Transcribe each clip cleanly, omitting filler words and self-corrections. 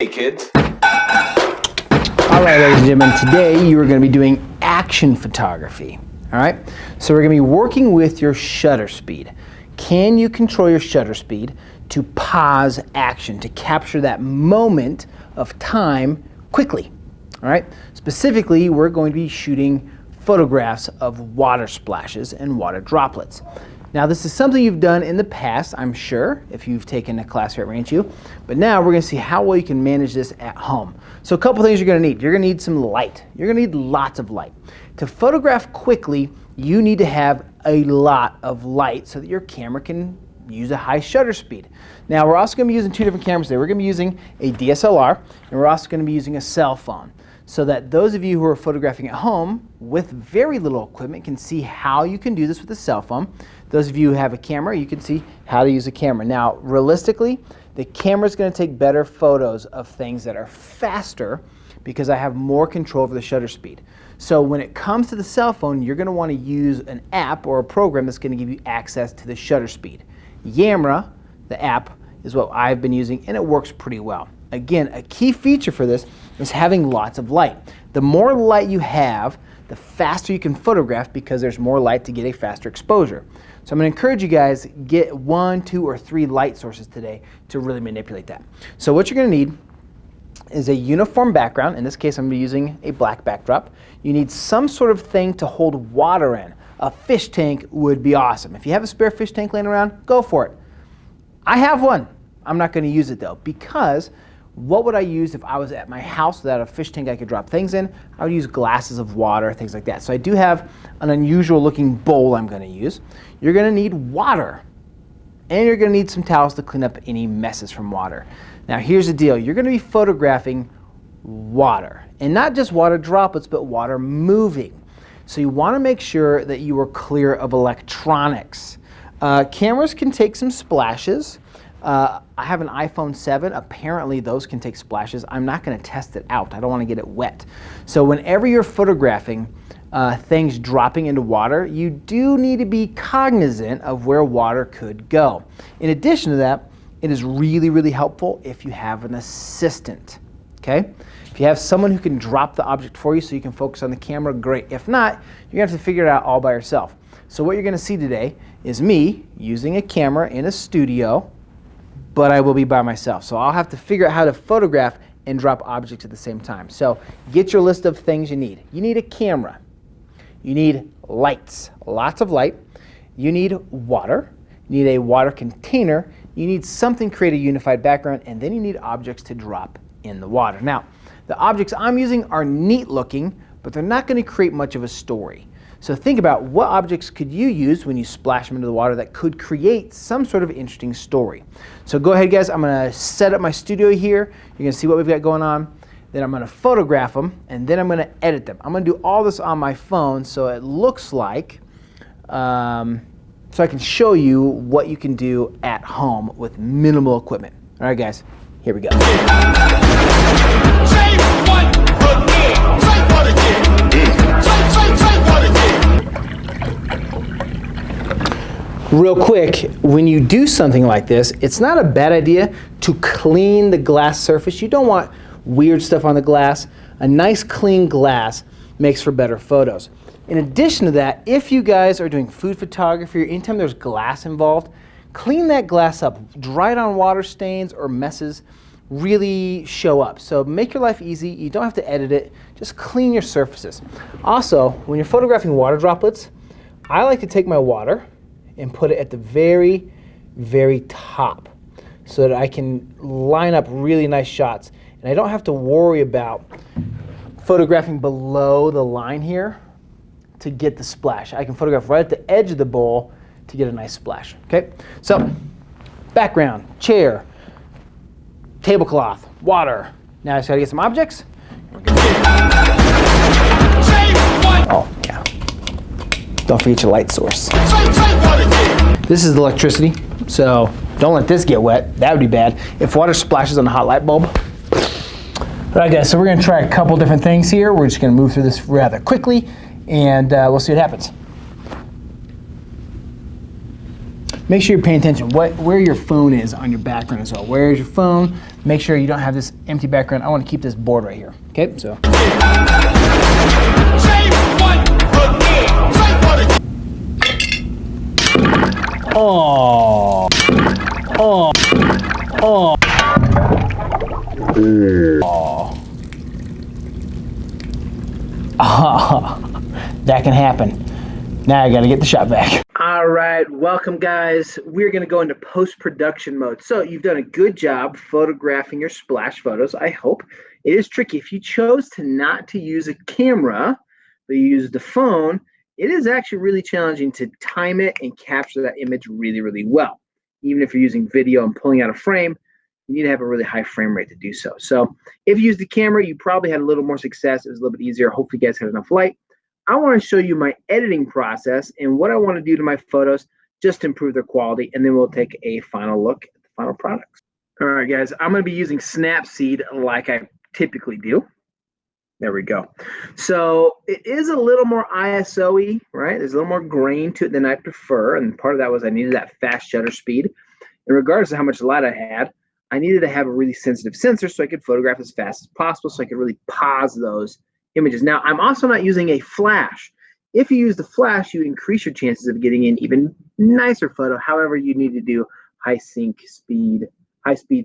Hey kids. All right, ladies and gentlemen, today you are going to be doing action photography. All right, so we're going to be working with your shutter speed. Can you control your shutter speed to pause action, to capture that moment of time quickly? All right, specifically, we're going to be shooting photographs of water splashes and water droplets. Now, this is something you've done in the past, I'm sure, if you've taken a class here at Ranch U, but now we're going to see how well you can manage this at home. So a couple things you're going to need. You're going to need some light. You're going to need lots of light. To photograph quickly, you need to have a lot of light so that your camera can use a high shutter speed. Now, we're also going to be using two different cameras today. We're going to be using a DSLR, and we're also going to be using a cell phone, so that those of you who are photographing at home with very little equipment can see how you can do this with a cell phone. Those of you who have a camera, you can see how to use a camera. Now, realistically, the camera is going to take better photos of things that are faster because I have more control over the shutter speed. So when it comes to the cell phone, you're going to want to use an app or a program that's going to give you access to the shutter speed. Yamera, the app, is what I've been using, and it works pretty well. Again, a key feature for this is having lots of light. The more light you have, the faster you can photograph because there's more light to get a faster exposure. So I'm going to encourage you guys, get 1, 2, or 3 light sources today to really manipulate that. So what you're going to need is a uniform background. In this case, I'm going to be using a black backdrop. You need some sort of thing to hold water in. A fish tank would be awesome. If you have a spare fish tank laying around, go for it. I have one. I'm not going to use it though, because what would I use if I was at my house without a fish tank I could drop things in? I would use glasses of water, things like that. So I do have an unusual looking bowl I'm going to use. You're going to need water, and you're going to need some towels to clean up any messes from water. Now here's the deal. You're going to be photographing water, and not just water droplets, but water moving. So you want to make sure that you are clear of electronics. Cameras can take some splashes. I have an iPhone 7. Apparently those can take splashes. I'm not going to test it out. I don't want to get it wet. So whenever you're photographing things dropping into water, you do need to be cognizant of where water could go. In addition to that, it is really, really helpful if you have an assistant. Okay? If you have someone who can drop the object for you so you can focus on the camera, great. If not, you're going to have to figure it out all by yourself. So what you're going to see today is me using a camera in a studio, but I will be by myself. So I'll have to figure out how to photograph and drop objects at the same time. So get your list of things you need. You need a camera. You need lights, lots of light. You need water. You need a water container. You need something to create a unified background, and then you need objects to drop in the water. Now, the objects I'm using are neat looking, but they're not going to create much of a story. So think about what objects could you use when you splash them into the water that could create some sort of interesting story. So go ahead, guys. I'm going to set up my studio here. You're going to see what we've got going on. Then I'm going to photograph them, and then I'm going to edit them. I'm going to do all this on my phone so it looks like, so I can show you what you can do at home with minimal equipment. All right, guys, here we go. Real quick, when you do something like this, it's not a bad idea to clean the glass surface. You don't want weird stuff on the glass. A nice clean glass makes for better photos. In addition to that, if you guys are doing food photography or anytime there's glass involved, clean that glass up. Dry it on water stains or messes really show up. So make your life easy. You don't have to edit it. Just clean your surfaces. Also, when you're photographing water droplets, I like to take my water and put it at the very, very top so that I can line up really nice shots. And I don't have to worry about photographing below the line here to get the splash. I can photograph right at the edge of the bowl to get a nice splash. Okay, so background, chair, tablecloth, water. Now I just gotta get some objects. Oh, yeah. Don't forget your light source. This is the electricity, so don't let this get wet. That would be bad. If water splashes on a hot light bulb. All right, guys, so we're going to try a couple different things here. We're just going to move through this rather quickly, and we'll see what happens. make sure you're paying attention where your phone is on your background as well. Where is your phone? Make sure you don't have this empty background. I want to keep this board right here. Okay, so. Oh. Oh. Oh. Oh. That can happen. Now I got to get the shot back. All right, welcome guys. We're going to go into post-production mode. So you've done a good job photographing your splash photos, I hope. It is tricky. If you chose not to use a camera, but you use the phone, it is actually really challenging to time it and capture that image really, really well. Even if you're using video and pulling out a frame, you need to have a really high frame rate to do so. So if you use the camera, you probably had a little more success. It was a little bit easier. Hopefully you guys had enough light. I want to show you my editing process and what I want to do to my photos just to improve their quality, and then we'll take a final look at the final products. All right, guys, I'm going to be using Snapseed like I typically do. There we go. So it is a little more ISO-y, right? There's a little more grain to it than I prefer, and part of that was I needed that fast shutter speed. And regardless of how much light I had, I needed to have a really sensitive sensor so I could photograph as fast as possible, so I could really pause those images. Now, I'm also not using a flash. If you use the flash, you increase your chances of getting an even nicer photo. However, you need to do high-speed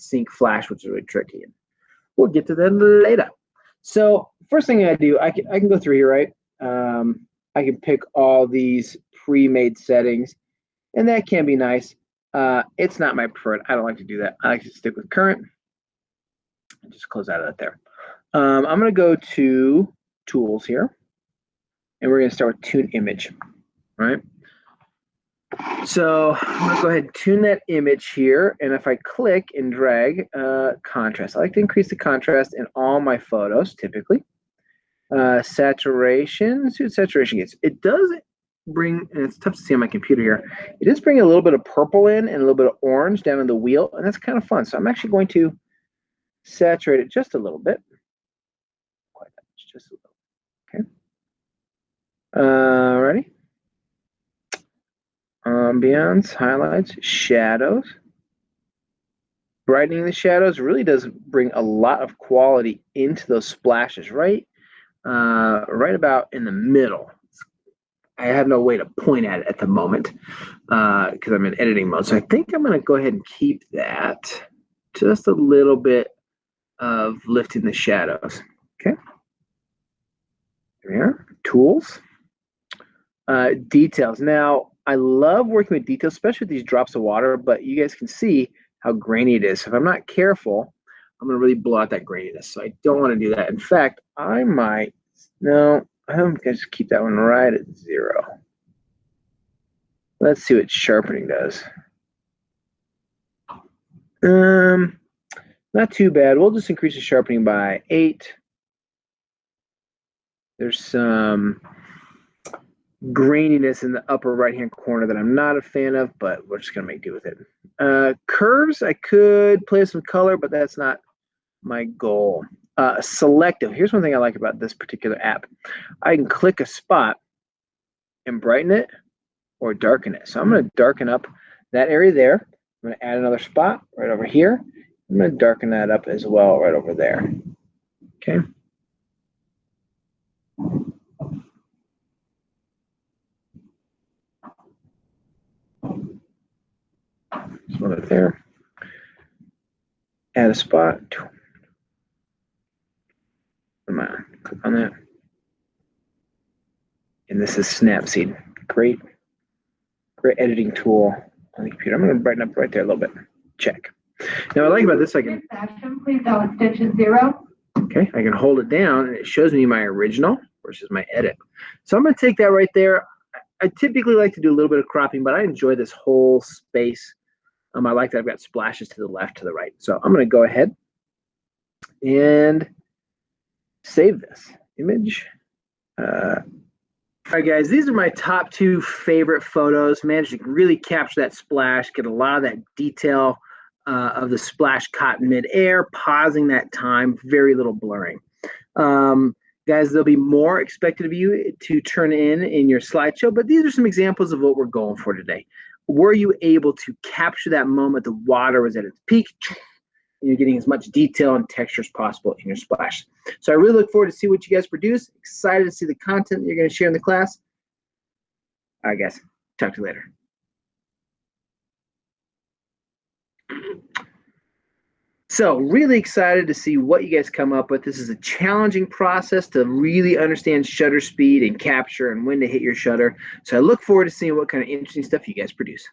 sync flash, which is really tricky. We'll get to that later. So first thing I do, I can go through here, right? I can pick all these pre-made settings, and that can be nice. It's not my preferred. I don't like to do that. I like to stick with current. Just close out of that there. I'm going to go to Tools here, and we're going to start with Tune Image, right? So I'm going to go ahead and tune that image here, and if I click and drag contrast, I like to increase the contrast in all my photos typically. Saturation, see what saturation gets. It does bring, and it's tough to see on my computer here, it does bring a little bit of purple in and a little bit of orange down in the wheel, and that's kind of fun. So I'm actually going to saturate it just a little bit. Quite that much, just a little. Okay. Ready? Ambience, highlights, shadows. Brightening the shadows really does bring a lot of quality into those splashes, right about in the middle. I have no way to point at it at the moment because I'm in editing mode. So I think I'm going to go ahead and keep that just a little bit of lifting the shadows. Okay. There we are. Tools. Details. Now, I love working with details, especially with these drops of water, but you guys can see how grainy it is. So if I'm not careful, I'm going to really blow out that graininess. So I don't want to do that. In fact, I might, no, I'm going to just keep that one right at 0. Let's see what sharpening does. Not too bad. We'll just increase the sharpening by 8. There's some graininess in the upper right-hand corner that I'm not a fan of, but we're just going to make do with it. Curves, I could play some color, but that's not my goal. Selective. Here's one thing I like about this particular app. I can click a spot and brighten it or darken it. So I'm going to darken up that area there. I'm going to add another spot right over here. I'm going to darken that up as well right over there. Okay. Just one right there. Add a spot. Come on, click on that. And this is Snapseed. Great editing tool on the computer. I'm going to brighten up right there a little bit. Check. Now, what I like about this, I can. Please don't stitch at 0. Okay, I can hold it down and it shows me my original versus my edit. So I'm going to take that right there. I typically like to do a little bit of cropping, but I enjoy this whole space. I like that I've got splashes to the left, to the right. So I'm going to go ahead and save this image. All right, guys, these are my top 2 favorite photos. Managed to really capture that splash, get a lot of that detail of the splash caught mid-air, pausing that time, very little blurring. Guys, there'll be more expected of you to turn in your slideshow, but these are some examples of what we're going for today. were you able to capture that moment the water was at its peak? And you're getting as much detail and texture as possible in your splash. So I really look forward to see what you guys produce. Excited to see the content that you're going to share in the class. All right, guys. Talk to you later. So really excited to see what you guys come up with. This is a challenging process to really understand shutter speed and capture and when to hit your shutter. So I look forward to seeing what kind of interesting stuff you guys produce.